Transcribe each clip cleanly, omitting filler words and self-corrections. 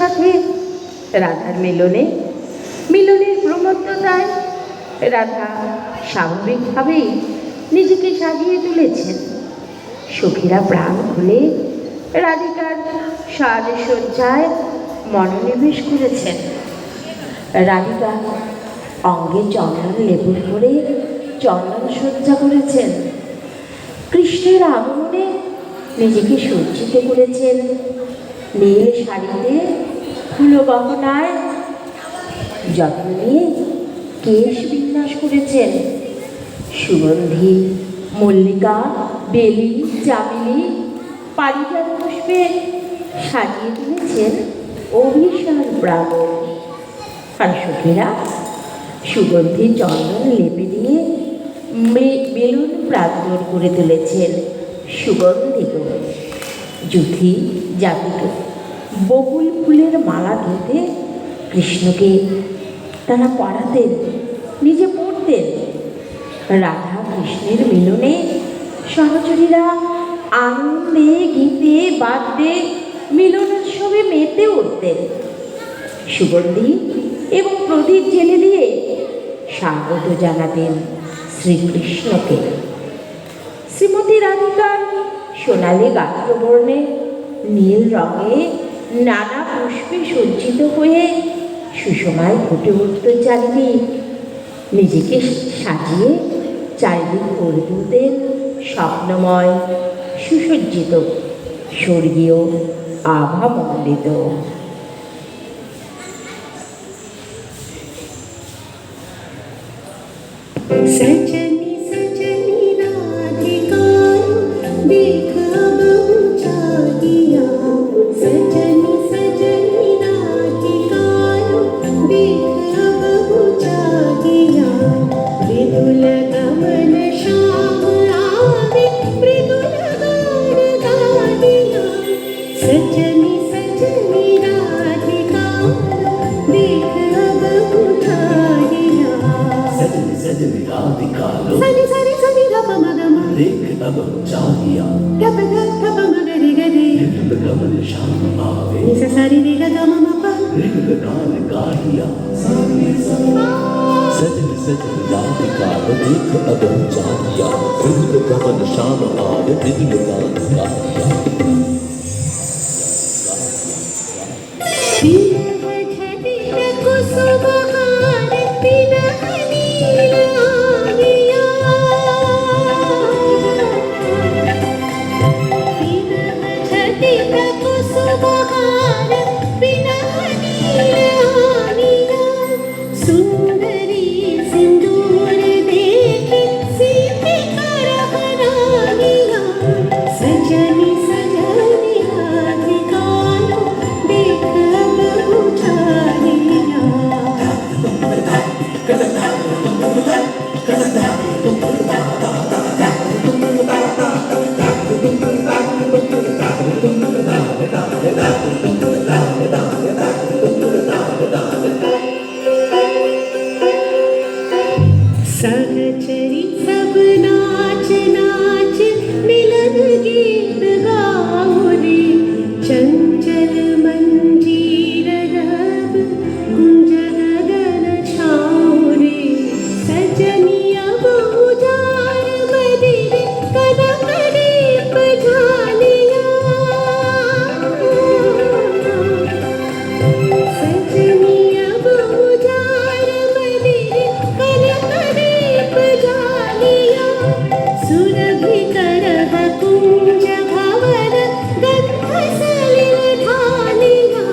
সাথে রাধার মিলনের প্রমত্ততায় রাধা স্বাভাবিকভাবেই নিজেকে সাজিয়ে তুলেছেন। সখীরা প্রাণ খুলে রাধিকার সাজসজ্জায় মনোনিবেশ করেছেন। রাধিকা অঙ্গে চন্দন লেবুর করে চন্দন সজ্জা করেছেন। কৃষ্ণের আগমনে নিজেকে সজ্জিত করেছেন। নীল শাড়িতে ফুল গহনায় যত্ন নিয়ে কেশ বিন্যাস করেছেন। সুগন্ধি, মল্লিকা, বেলি, চামেলি, পারিজাত পুষ্পে সাজিয়ে তুলেছেন অভিসার প্রাঙ্গণ। আর সখীরা সুগন্ধি চন্দন লেপে দিয়ে বেলুন প্রান্তর করে তুলেছেন সুগন্ধিত। যুথি জাতিক বকুল ফুলের মালা গেঁথে কৃষ্ণকে তারা পড়াতেন, নিজে পড়তেন। রাধা কৃষ্ণের মিলনে সহচরীরা আনন্দে গীতে বাদ্যে মিলনোৎসবে মেতে উঠতেন। সুগন্ধি এবং প্রদীপ জেলে দিয়ে স্বাগত জানাতেন শ্রীকৃষ্ণকে। শ্রীমতী রাধিকার সোনালী গাত্রবর্ণে নীল রঙে নানা পুষ্পে সজ্জিত হয়ে সুষমায় ফুটে উঠত চারিদিক। নিজেকে সাজিয়ে চারিদিক করে তুলতেন স্বপ্নময়, সুসজ্জিত, স্বর্গীয় আভামণ্ডিত। सजनी सजनी राधिका देख अब चाहिया। सजनी सजनी राधिका देख अब चाहिया। मृदुल गमन श्याम आवे मृदुल गान गाहिया। सजनी सजनी राधिका देख अब चाहिया। सजनी सजनी राधिका लो सनी सनी सनी ग प म ग म देख अब चाहिया। ग प ग प म ग रे ग रे मृदुल गमन श्याम आवे नि स सा रे रे ग ग म म प मृदुल गान गाहिया। सजनी सजनी राधिका लो देख अब चाहिया। मृदुल गमन श्याम आवे मृदुल गान गाहिया। विरह झटित कुसुम हार विरह नील आगिया। विरह झटित कुसुम हार विरह नील आगिया। सुंदरी सिंदूर देखी सीते करहरागिया। सजनी सजनी राधिका लो देख अब चाहिया। सहचरी सब नाच नाच मिलन गीत गाओ रे। चंचल मंजीर रब कुंज गगन छाओ रे। सजनी अब उजाड़ बदिर कनक दीप झालिया। सजनी अब उजाड़ बदिर कनक दीप झालिया। सुरभि करह कुंज भवर गंध सलिल ढालिया।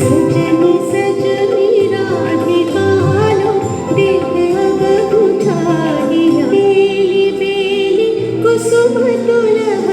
सजनी सजनी राधिका लो देख अब चाहिया। बेली बेली कुसुम तुलह